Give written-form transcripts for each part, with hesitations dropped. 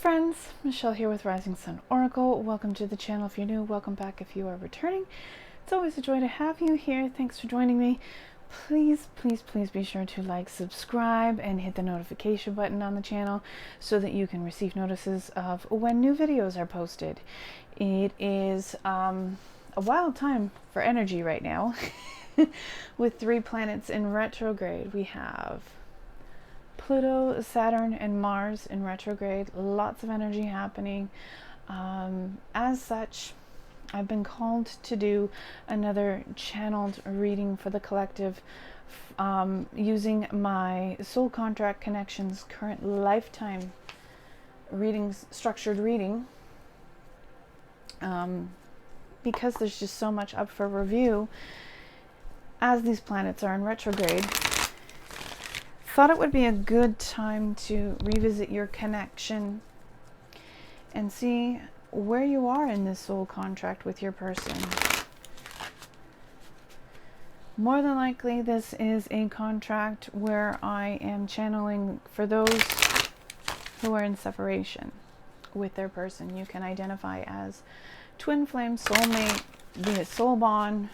friends, Michelle here with Rising Sun Oracle. Welcome to the channel if you're new, welcome back if you are returning. It's always a joy to have you here. Thanks for joining me. Please be sure to like, subscribe, and hit the notification button on the channel so that you can receive notices of when new videos are posted. It is a wild time for energy right now. With 3 planets in retrograde. We have Pluto, Saturn, and Mars in retrograde. Lots of energy happening. As such, I've been called to do another channeled reading for the collective using my soul contract connections current lifetime readings, structured reading, because there's just so much up for review as these planets are in retrograde. Thought it would be a good time to revisit your connection and see where you are in this soul contract with your person. More than likely, this is a contract where I am channeling for those who are in separation with their person. You can identify as twin flame, soulmate, be it soul bond.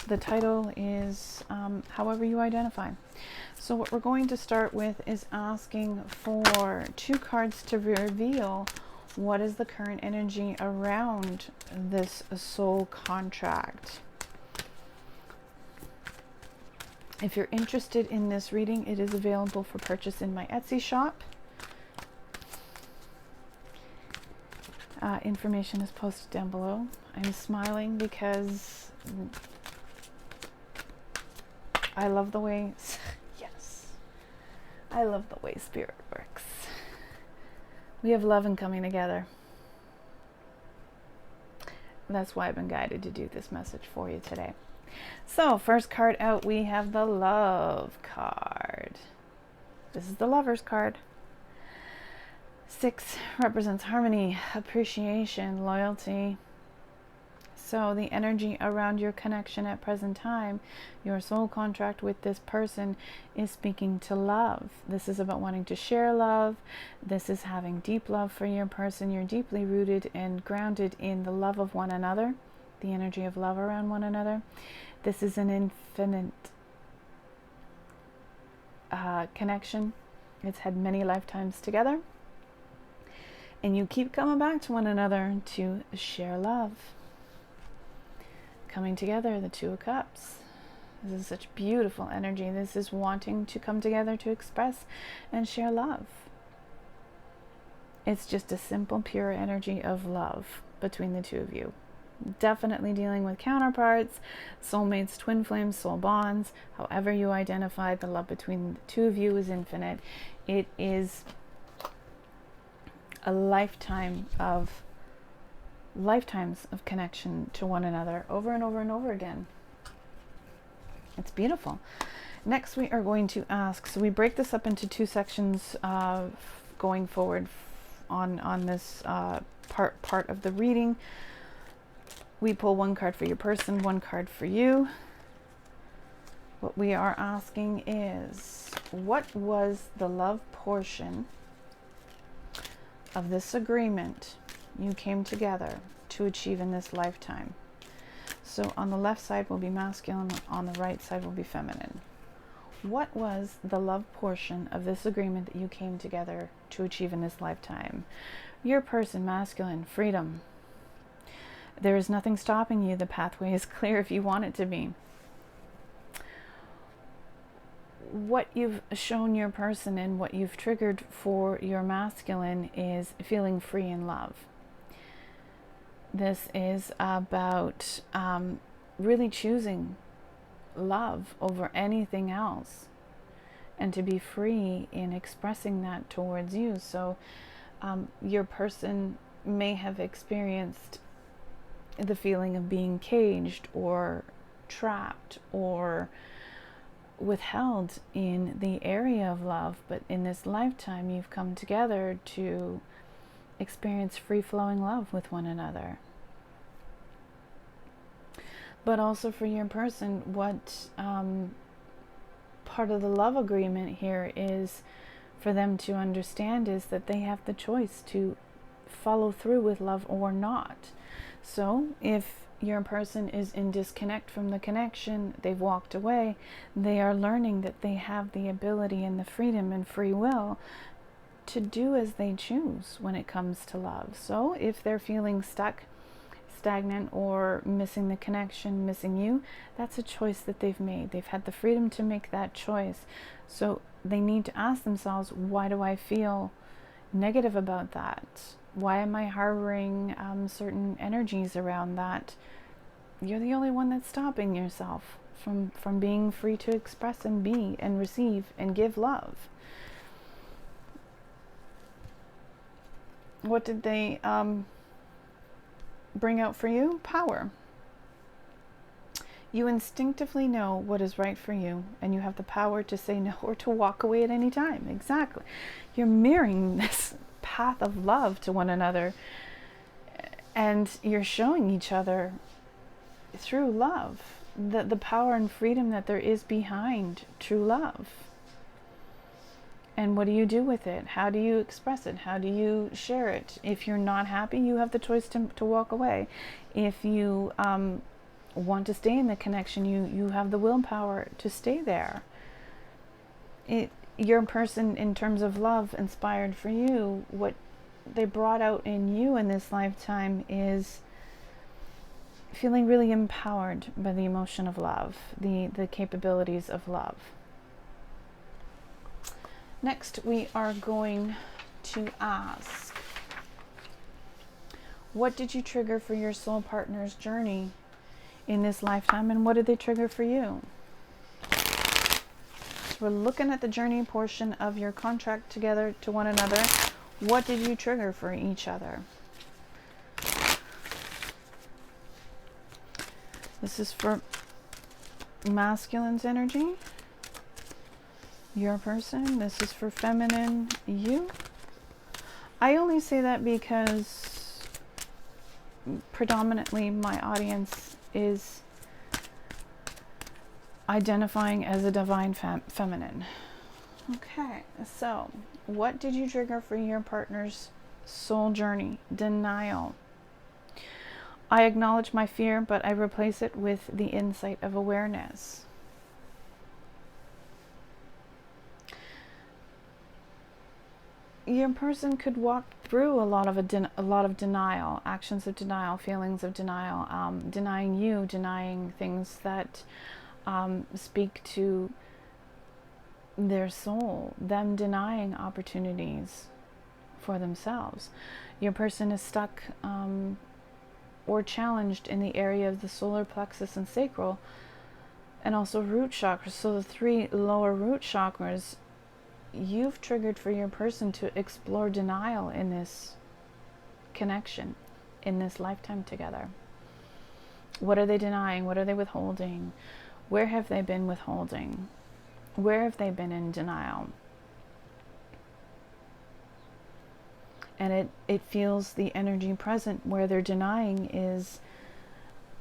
The title is however you identify. So what we're going to start with is asking for 2 cards to reveal what is the current energy around this soul contract. If you're interested in this reading, it is available for purchase in my Etsy shop. Information is posted down below. I'm smiling because I love the way, yes, I love the way spirit works. We have love and coming together. That's why I've been guided to do this message for you today. So, first card out, we have the Love card. This is the Lover's card. 6 represents harmony, appreciation, loyalty. So the energy around your connection at present time, your soul contract with this person, is speaking to love. This is about wanting to share love. This is having deep love for your person. You're deeply rooted and grounded in the love of one another, the energy of love around one another. This is an infinite connection. It's had many lifetimes together. And you keep coming back to one another to share love. Coming together, the 2 of Cups. This is such beautiful energy. This is wanting to come together to express and share love. It's just a simple, pure energy of love between the 2 of you. Definitely dealing with counterparts, soulmates, twin flames, soul bonds. However you identify, the love between the 2 of you is infinite. It is a lifetimes of connection to one another over and over and over again. It's beautiful. Next we are going to ask, so we break this up into 2 sections going forward on this part of the reading. We pull 1 card for your person, 1 card for you. What we are asking is, what was the love portion of this agreement you came together to achieve in this lifetime? So on the left side will be masculine, on the right side will be feminine. What was the love portion of this agreement that you came together to achieve in this lifetime? Your person, masculine, freedom. There is nothing stopping you. The pathway is clear if you want it to be. What you've shown your person and what you've triggered for your masculine is feeling free in love. This is about really choosing love over anything else and to be free in expressing that towards you. So your person may have experienced the feeling of being caged or trapped or withheld in the area of love, but in this lifetime you've come together to experience free-flowing love with one another. But also for your person, what part of the love agreement here is for them to understand is that they have the choice to follow through with love or not. So if your person is in disconnect from the connection, they've walked away, they are learning that they have the ability and the freedom and free will to do as they choose when it comes to love. So if they're feeling stuck, stagnant, or missing the connection, missing you, that's a choice that they've made. They've had the freedom to make that choice. So they need to ask themselves, why do I feel negative about that? Why am I harboring certain energies around that? You're the only one that's stopping yourself from being free to express and be and receive and give love. What did they bring out for you? Power. You instinctively know what is right for you, and you have the power to say no or to walk away at any time. Exactly. You're mirroring this path of love to one another, and you're showing each other through love the power and freedom that there is behind true love. And what do you do with it? How do you express it? How do you share it? If you're not happy, you have the choice to walk away. If you want to stay in the connection, you have the willpower to stay there. Your person, in terms of love inspired for you, what they brought out in you in this lifetime is feeling really empowered by the emotion of love, the capabilities of love. Next, we are going to ask, what did you trigger for your soul partner's journey in this lifetime, and what did they trigger for you? So we're looking at the journey portion of your contract together to one another. What did you trigger for each other? This is for masculine's energy, your person. This is for feminine, you. I only say that because predominantly my audience is identifying as a divine feminine. Okay, so what did you trigger for your partner's soul journey? Denial. I acknowledge my fear, but I replace it with the insight of awareness. Your person could walk through a lot of denial, actions of denial, feelings of denial, denying you, denying things that speak to their soul, them denying opportunities for themselves. Your person is stuck or challenged in the area of the solar plexus and sacral, and also root chakras. So the 3 lower root chakras, you've triggered for your person to explore denial in this connection, in this lifetime together. What are they denying? What are they withholding? Where have they been withholding? Where have they been in denial? And it feels the energy present where they're denying is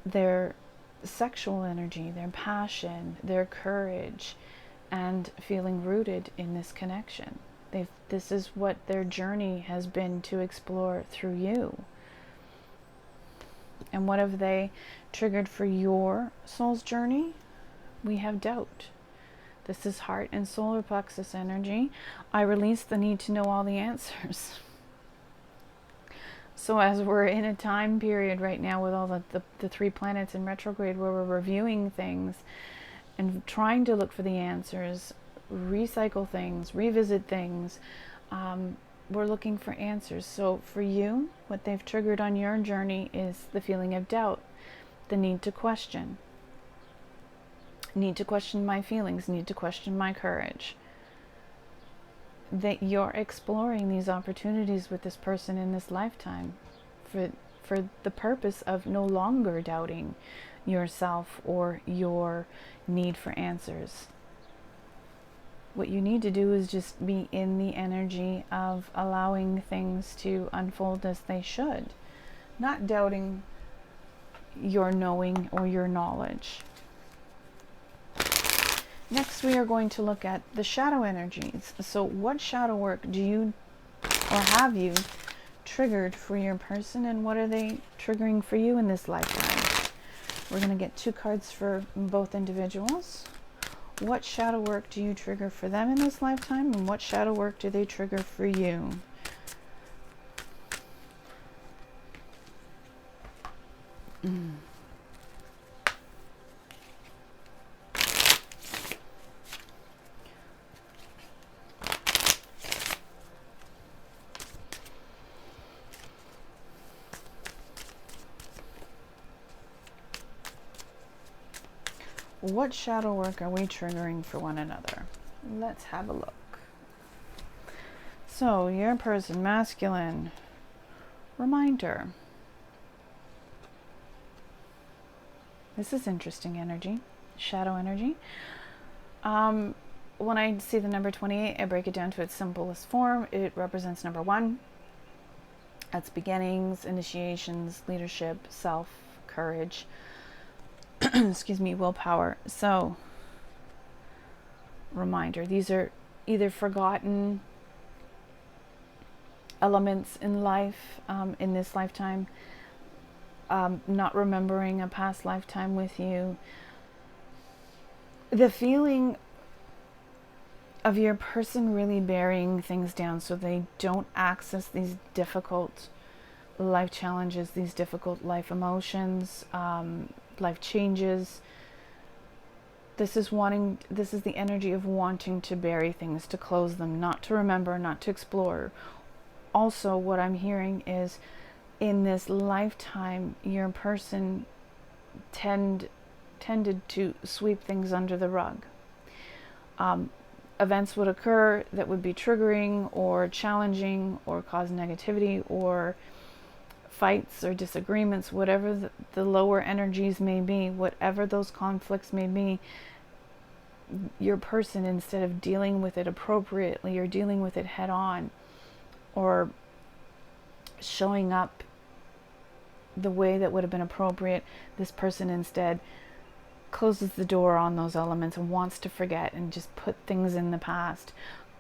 their sexual energy, their passion, their courage, and feeling rooted in this connection. This is what their journey has been to explore through you. And what have they triggered for your soul's journey? We have doubt. This is heart and solar plexus energy. I release the need to know all the answers. So as we're in a time period right now with all the 3 planets in retrograde where we're reviewing things and trying to look for the answers, recycle things, revisit things, we're looking for answers. So for you, what they've triggered on your journey is the feeling of doubt, the need to question my feelings, need to question my courage. That you're exploring these opportunities with this person in this lifetime for the purpose of no longer doubting yourself or your need for answers. What you need to do is just be in the energy of allowing things to unfold as they should, not doubting your knowing or your knowledge. Next, we are going to look at the shadow energies. So what shadow work do you or have you triggered for your person, and what are they triggering for you in this lifetime? We're going to get 2 cards for both individuals. What shadow work do you trigger for them in this lifetime, and what shadow work do they trigger for you? What shadow work are we triggering for one another? Let's have a look. So, your person, masculine, reminder. This is interesting energy, shadow energy. When I see the number 28, I break it down to its simplest form. It represents number 1. That's beginnings, initiations, leadership, self, courage, excuse me, willpower. So, reminder, these are either forgotten elements in life, in this lifetime, not remembering a past lifetime with you. The feeling of your person really burying things down so they don't access these difficult life challenges, these difficult life emotions, life changes. This is the energy of wanting to bury things, to close them, not to remember, not to explore. Also, what I'm hearing is in this lifetime, your person tended to sweep things under the rug. Events would occur that would be triggering or challenging or cause negativity or fights or disagreements, whatever the lower energies may be, whatever those conflicts may be. Your person, instead of dealing with it appropriately or dealing with it head on or showing up the way that would have been appropriate, this person instead closes the door on those elements and wants to forget and just put things in the past,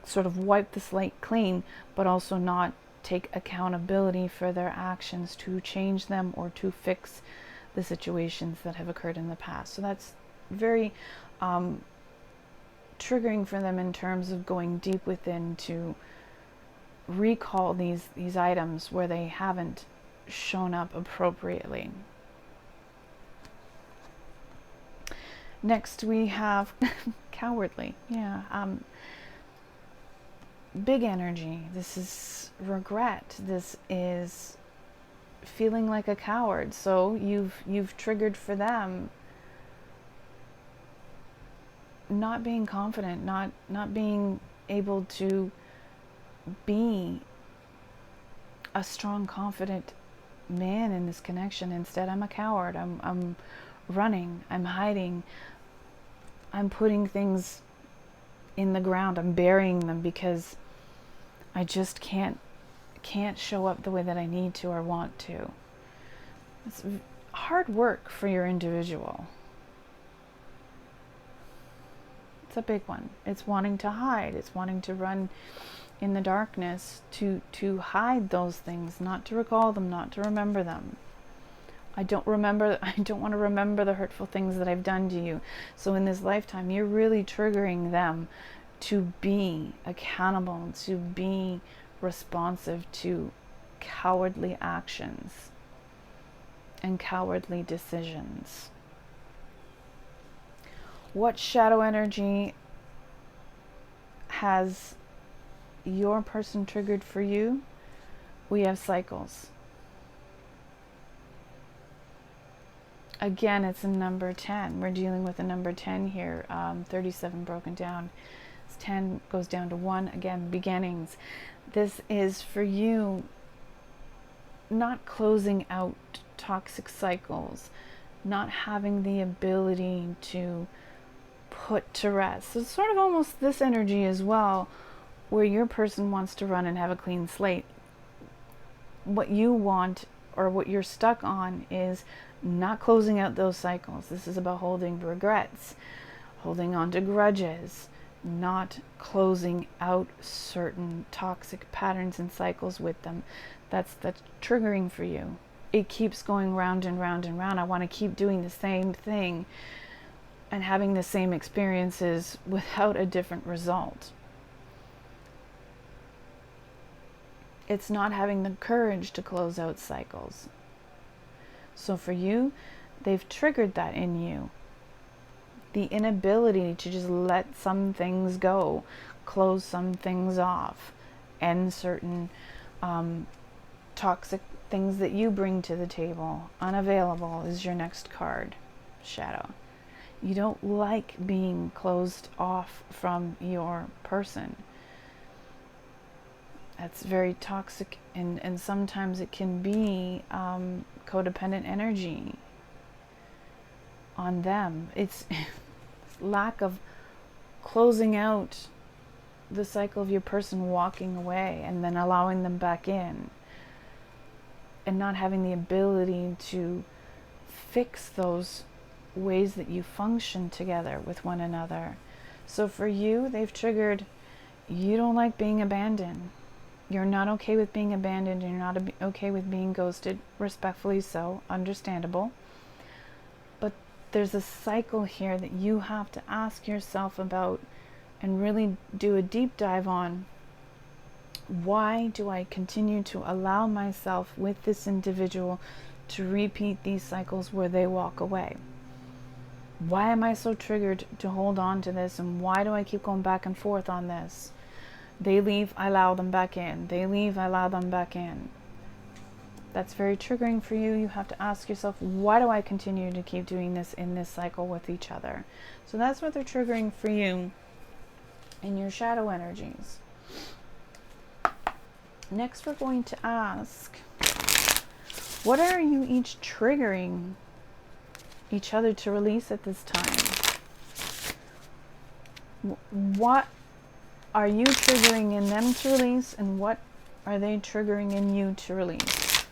sort of wipe the slate clean, but also not take accountability for their actions to change them or to fix the situations that have occurred in the past. So that's very triggering for them in terms of going deep within to recall these items where they haven't shown up appropriately. Next we have cowardly. Big energy. This is regret. This is feeling like a coward. So you've triggered for them not being confident, not being able to be a strong, confident man in this connection. Instead, I'm a coward. I'm running. I'm hiding. I'm putting things in the ground. I'm burying them because I just can't show up the way that I need to or want to. It's hard work for your individual. It's a big one. It's wanting to hide. It's wanting to run in the darkness to hide those things, not to recall them, not to remember them. I don't want to remember the hurtful things that I've done to you. So in this lifetime, you're really triggering them to be accountable, to be responsive to cowardly actions and cowardly decisions. What shadow energy has your person triggered for you? We have cycles. Again, it's a number 10. We're dealing with a number 10 here. 37 broken down. 10 goes down to 1. Again, beginnings. This is for you not closing out toxic cycles, not having the ability to put to rest. So it's sort of almost this energy as well, where your person wants to run and have a clean slate. What you want or what you're stuck on is not closing out those cycles. This is about holding regrets, holding on to grudges, not closing out certain toxic patterns and cycles with them. That's triggering for you. It keeps going round and round and round. I want to keep doing the same thing and having the same experiences without a different result. It's not having the courage to close out cycles. So for you, they've triggered that in you. The inability to just let some things go, close some things off, end certain toxic things that you bring to the table. Unavailable is your next card, Shadow. You don't like being closed off from your person. That's very toxic, and sometimes it can be codependent energy on them. It's lack of closing out the cycle of your person walking away and then allowing them back in, and not having the ability to fix those ways that you function together with one another. So for you, they've triggered, you don't like being abandoned. You're not okay with being abandoned. You're not okay with being ghosted. Respectfully so, understandable. But there's a cycle here that you have to ask yourself about and really do a deep dive on. Why do I continue to allow myself with this individual to repeat these cycles where they walk away? Why am I so triggered to hold on to this, and why do I keep going back and forth on this? They leave, I allow them back in. They leave, I allow them back in. That's very triggering for you. You have to ask yourself, why do I continue to keep doing this in this cycle with each other? So that's what they're triggering for you in your shadow energies. Next, we're going to ask, what are you each triggering each other to release at this time? What are you triggering in them to release, and what are they triggering in you to release?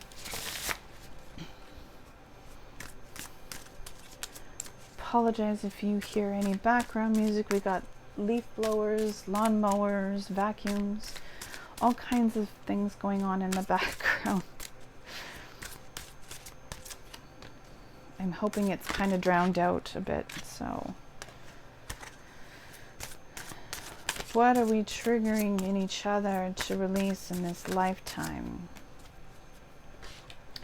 Apologize if you hear any background music. We got leaf blowers, lawn mowers, vacuums, all kinds of things going on in the background. I'm hoping it's kind of drowned out a bit. So what are we triggering in each other to release in this lifetime?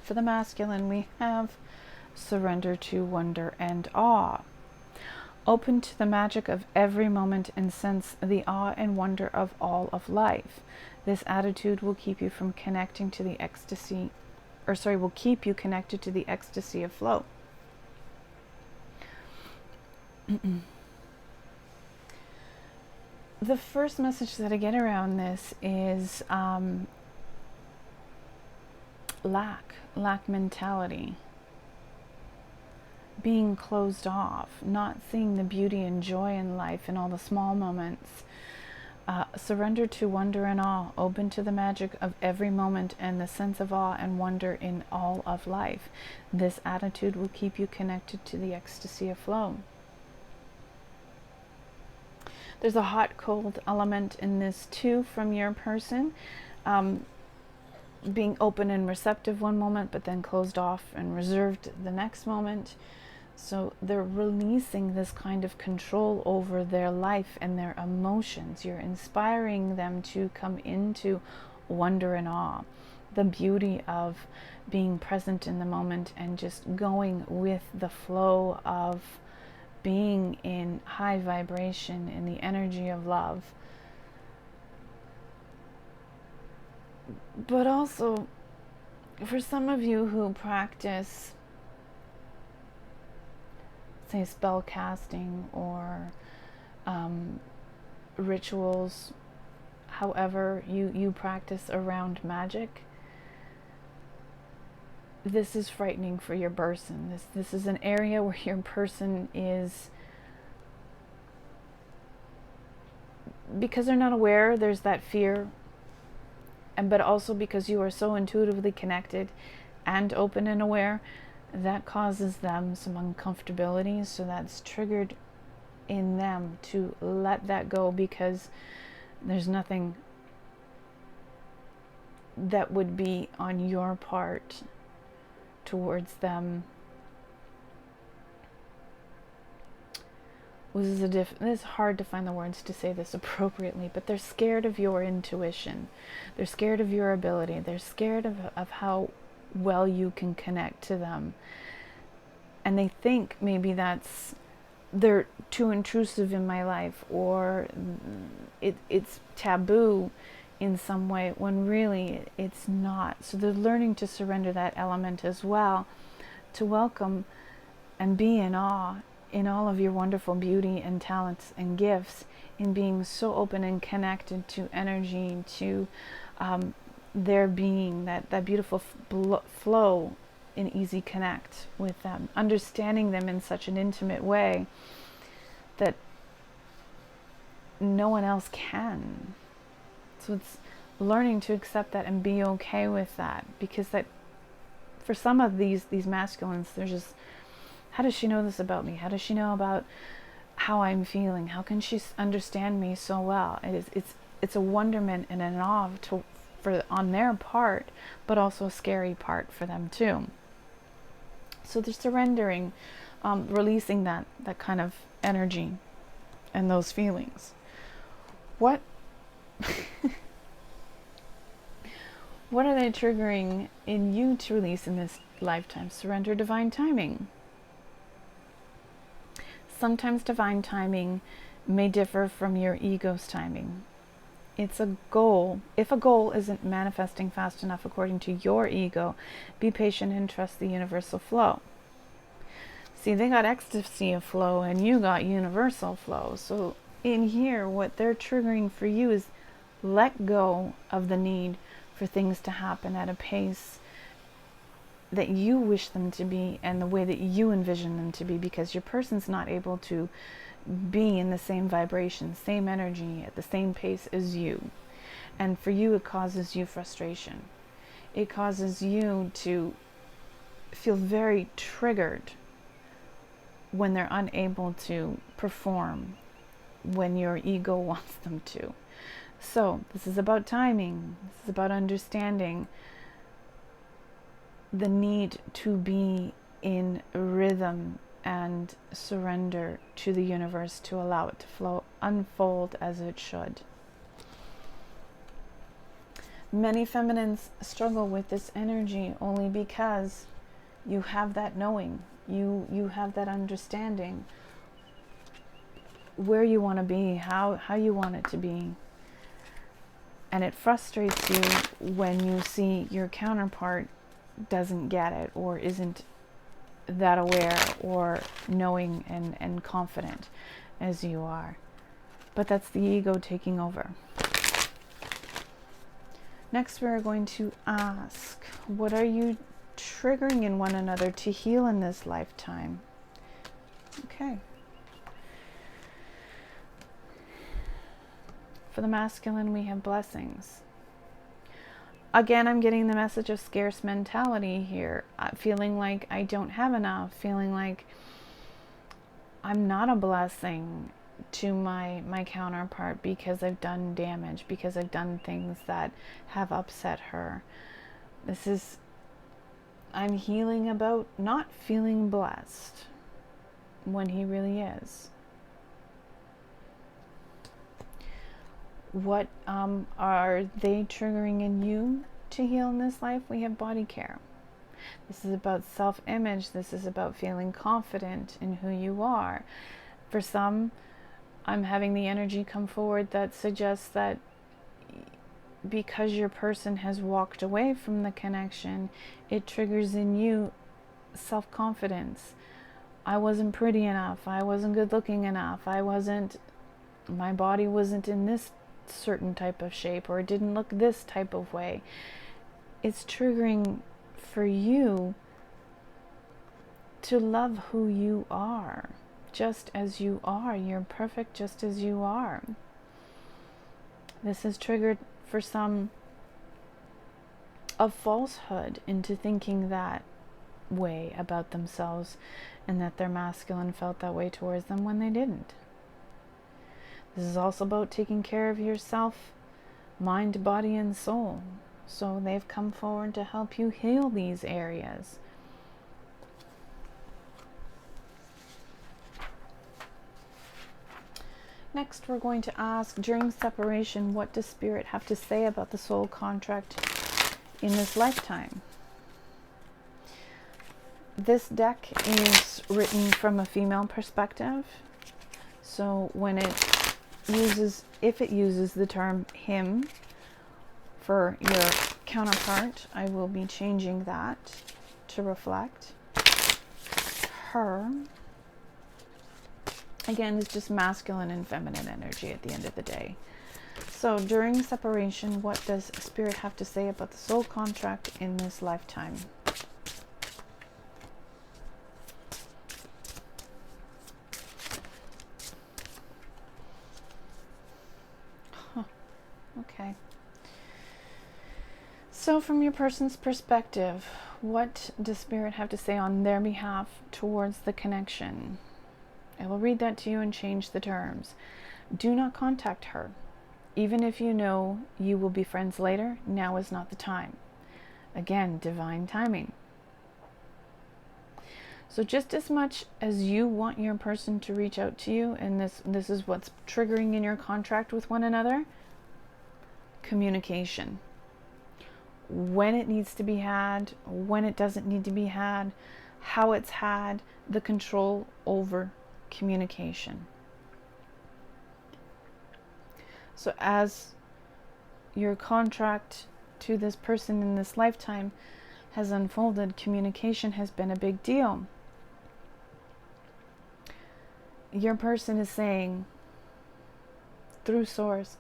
For the masculine, we have surrender to wonder and awe. Open to the magic of every moment and sense the awe and wonder of all of life. This attitude will keep you from connecting to the ecstasy, will keep you connected to the ecstasy of flow. The first message that I get around this is lack mentality. Being closed off, not seeing the beauty and joy in life in all the small moments. Surrender to wonder and awe. Open to the magic of every moment and the sense of awe and wonder in all of life. This attitude will keep you connected to the ecstasy of flow. There's a hot-cold element in this too from your person. Being open and receptive one moment, but then closed off and reserved the next moment. So they're releasing this kind of control over their life and their emotions. You're inspiring them to come into wonder and awe, the beauty of being present in the moment and just going with the flow of being in high vibration in the energy of love. But also, for some of you who practice, say, spell casting or rituals, however you practice around magic, this is frightening for your person. This is an area where your person is, because they're not aware, there's that fear, but also because you are so intuitively connected and open and aware, that causes them some uncomfortability. So that's triggered in them to let that go, because there's nothing that would be on your part towards them. It's hard to find the words to say this appropriately, but they're scared of your intuition. They're scared of your ability. They're scared of how well you can connect to them. And they think maybe they're too intrusive in my life, or it's taboo in some way, when really it's not. So they're learning to surrender that element as well, to welcome and be in awe in all of your wonderful beauty and talents and gifts, in being so open and connected to energy, to their being, that beautiful flow, in easy connect with them, understanding them in such an intimate way that no one else can. So it's learning to accept that and be okay with that, because that, for some of these masculines, they're just, how does she know this about me? How does she know about how I'm feeling? How can she understand me so well? It's a wonderment and an awe on their part, but also a scary part for them too. So they're surrendering, releasing that kind of energy and those feelings. What what are they triggering in you to release in this lifetime? Surrender divine timing. Sometimes divine timing may differ from your ego's timing. It's a goal. If a goal isn't manifesting fast enough according to your ego, be patient and trust the universal flow. See, they got ecstasy of flow and you got universal flow. So in here, what they're triggering for you is let go of the need for things to happen at a pace that you wish them to be and the way that you envision them to be, because your person's not able to be in the same vibration, same energy, at the same pace as you. And for you, it causes you frustration. It causes you to feel very triggered when they're unable to perform when your ego wants them to. So this is about timing. This is about understanding the need to be in rhythm and surrender to the universe to allow it to flow, unfold as it should. Many feminines struggle with this energy only because you have that knowing, you have that understanding where you want to be, how you want it to be. And it frustrates you when you see your counterpart doesn't get it, or isn't that aware or knowing and confident as you are. But that's the ego taking over. Next, we're going to ask, what are you triggering in one another to heal in this lifetime? Okay. For the masculine, we have blessings. Again, I'm getting the message of scarce mentality here. Feeling like I don't have enough. Feeling like I'm not a blessing to my counterpart because I've done damage, because I've done things that have upset her. I'm healing about not feeling blessed when he really is. What are they triggering in you to heal in this life? We have body care. This is about self-image. This is about feeling confident in who you are. For some, I'm having the energy come forward that suggests that because your person has walked away from the connection, it triggers in you self-confidence. I wasn't pretty enough. I wasn't good looking enough. My body wasn't in this certain type of shape, or it didn't look this type of way. It's triggering for you to love who you are, just as you are. You're perfect just as you are. This is triggered for some a falsehood into thinking that way about themselves, and that their masculine felt that way towards them when they didn't. This is also about taking care of yourself, mind, body, and soul. So they've come forward to help you heal these areas. Next, we're going to ask, during separation, what does Spirit have to say about the soul contract in this lifetime? This deck is written from a female perspective. So when it uses, if it uses the term him for your counterpart, I will be changing that to reflect her. Again, it's just masculine and feminine energy at the end of the day. So during separation, what does Spirit have to say about the soul contract in this lifetime? Okay. So from your person's perspective, what does Spirit have to say on their behalf towards the connection? I will read that to you and change the terms. Do not contact her. Even if you know you will be friends later, now is not the time. Again, divine timing. So just as much as you want your person to reach out to you, and this is what's triggering in your contract with one another, communication. When it needs to be had, when it doesn't need to be had, how it's had, the control over communication. So as your contract to this person in this lifetime has unfolded, communication has been a big deal. Your person is saying, through Source,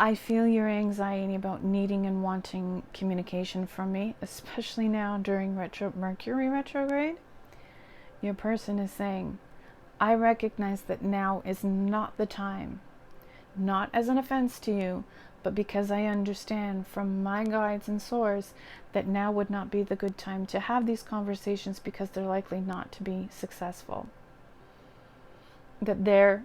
I feel your anxiety about needing and wanting communication from me, especially now during Mercury retrograde. Your person is saying, I recognize that now is not the time. Not as an offense to you, but because I understand from my guides and Source that now would not be the good time to have these conversations because they're likely not to be successful. That they're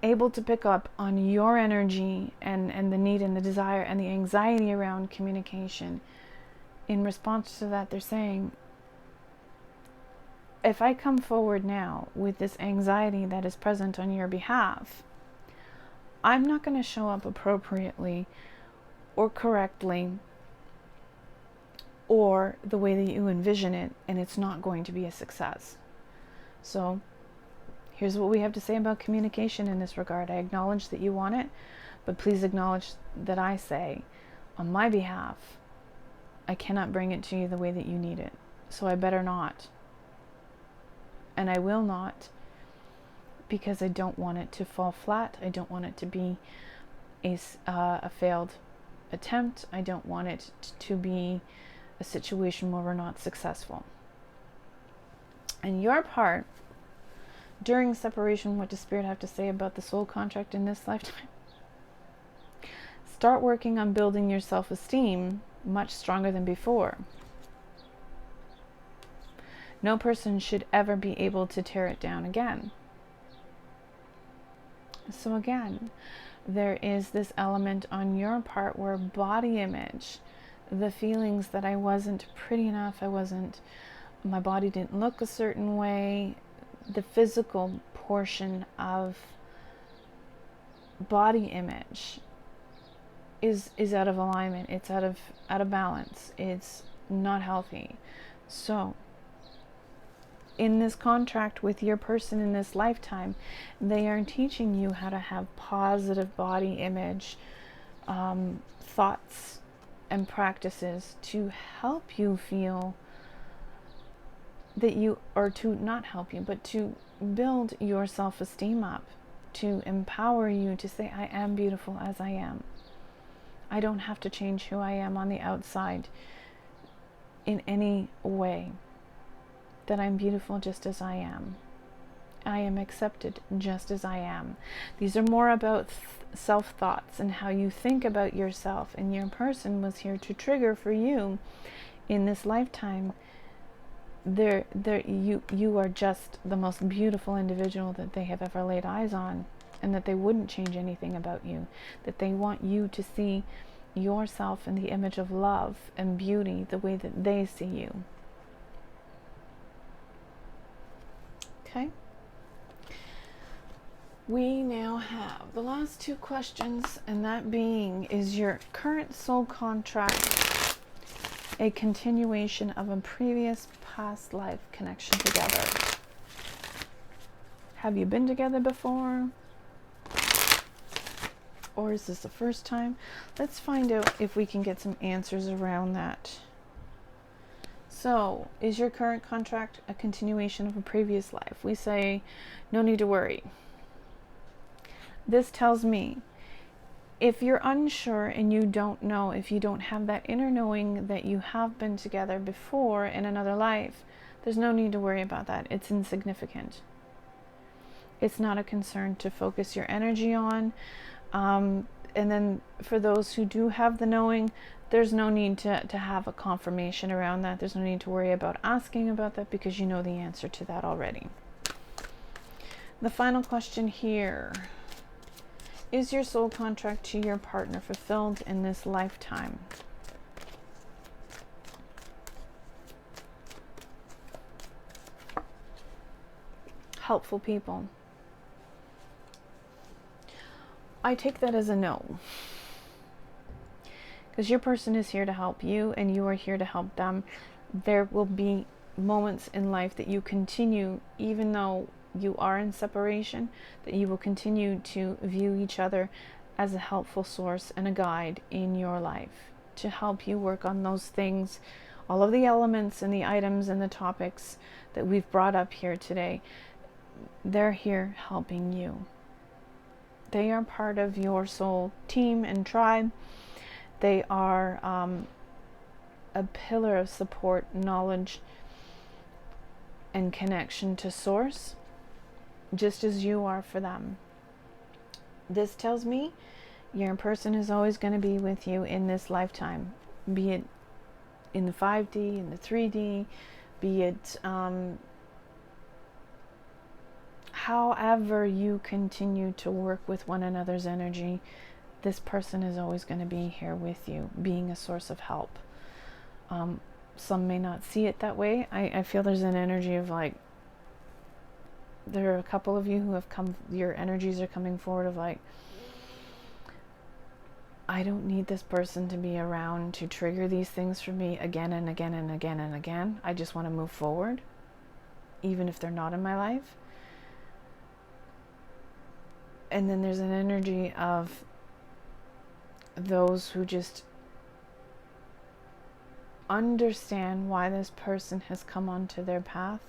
able to pick up on your energy and the need and the desire and the anxiety around communication. In response to that, they're saying, if I come forward now with this anxiety that is present on your behalf, I'm not going to show up appropriately or correctly or the way that you envision it, and it's not going to be a success. So here's what we have to say about communication in this regard. I acknowledge that you want it, but please acknowledge that I say, on my behalf, I cannot bring it to you the way that you need it. So I better not. And I will not, because I don't want it to fall flat. I don't want it to be a failed attempt. I don't want it to be a situation where we're not successful. And your part, during separation, what does Spirit have to say about the soul contract in this lifetime? Start working on building your self-esteem much stronger than before. No person should ever be able to tear it down again. So again, there is this element on your part where body image, the feelings that I wasn't pretty enough, my body didn't look a certain way, the physical portion of body image is out of alignment. It's out of balance. It's not healthy. So in this contract with your person in this lifetime, they are teaching you how to have positive body image thoughts and practices to help you feel that you, or to not help you, but to build your self-esteem up, to empower you to say, I am beautiful as I am. I don't have to change who I am on the outside in any way. That I'm beautiful just as I am. I am accepted just as I am. These are more about self-thoughts and how you think about yourself, and your person was here to trigger for you in this lifetime. You are just the most beautiful individual that they have ever laid eyes on. and that they wouldn't change anything about you, that they want you to see yourself in the image of love and beauty the way that they see you. Okay? We now have the last two questions, and that being, is your current soul contract a continuation of a previous past life connection together? Have you been together before? Or is this the first time? Let's find out if we can get some answers around that. So, is your current contract a continuation of a previous life? We say, no need to worry. This tells me, if you're unsure and you don't know, if you don't have that inner knowing that you have been together before in another life, there's no need to worry about that. It's insignificant. It's not a concern to focus your energy on. And then for those who do have the knowing, there's no need to have a confirmation around that. There's no need to worry about asking about that because you know the answer to that already. The final question here. Is your soul contract to your partner fulfilled in this lifetime? Helpful people. I take that as a no. Because your person is here to help you and you are here to help them. There will be moments in life that you continue, even though you are in separation, that you will continue to view each other as a helpful source and a guide in your life to help you work on those things, all of the elements and the items and the topics that we've brought up here today. They're here helping you. They are part of your soul team and tribe. They are a pillar of support, knowledge, and connection to source, just as you are for them. This tells me your person is always going to be with you in this lifetime, be it in the 5D, in the 3D, be it however you continue to work with one another's energy. This person is always going to be here with you, being a source of help. Some may not see it that way. I feel there's an energy of like, there are a couple of you who have come, your energies are coming forward of like, I don't need this person to be around to trigger these things for me again and again and again and again. I just want to move forward, even if they're not in my life. And then there's an energy of those who just understand why this person has come onto their path,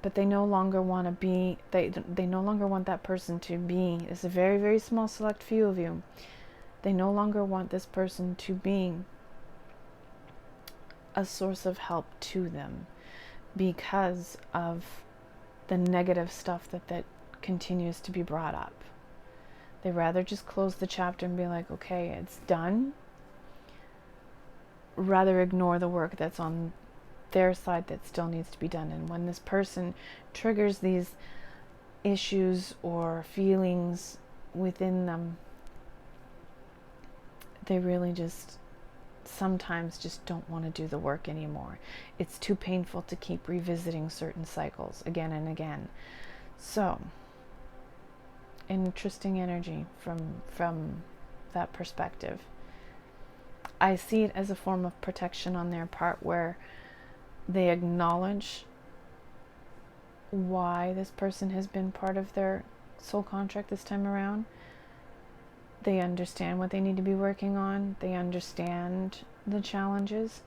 but they no longer want to be, they no longer want that person to be, it's a very, very small select few of you, they no longer want this person to be a source of help to them because of the negative stuff that continues to be brought up. They rather just close the chapter and be like, okay, it's done, rather ignore the work that's on their side that still needs to be done. And when this person triggers these issues or feelings within them, they really just sometimes just don't want to do the work anymore. It's too painful to keep revisiting certain cycles again and again. So interesting energy from that perspective. I see it as a form of protection on their part, where they acknowledge why this person has been part of their soul contract this time around. They understand what they need to be working on. They understand the challenges,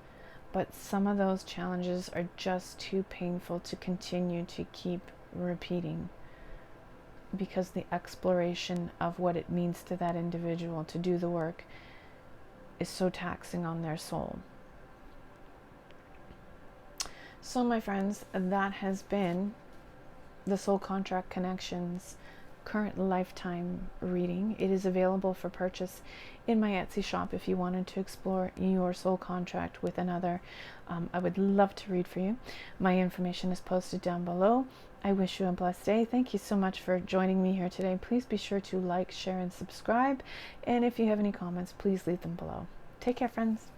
but some of those challenges are just too painful to continue to keep repeating, because the exploration of what it means to that individual to do the work is so taxing on their soul. So my friends, that has been the Soul Contract Connections current lifetime reading. It is available for purchase in my Etsy shop if you wanted to explore your soul contract with another. I would love to read for you. My information is posted down below. I wish you a blessed day. Thank you so much for joining me here today. Please be sure to like, share, and subscribe. And if you have any comments, please leave them below. Take care, friends.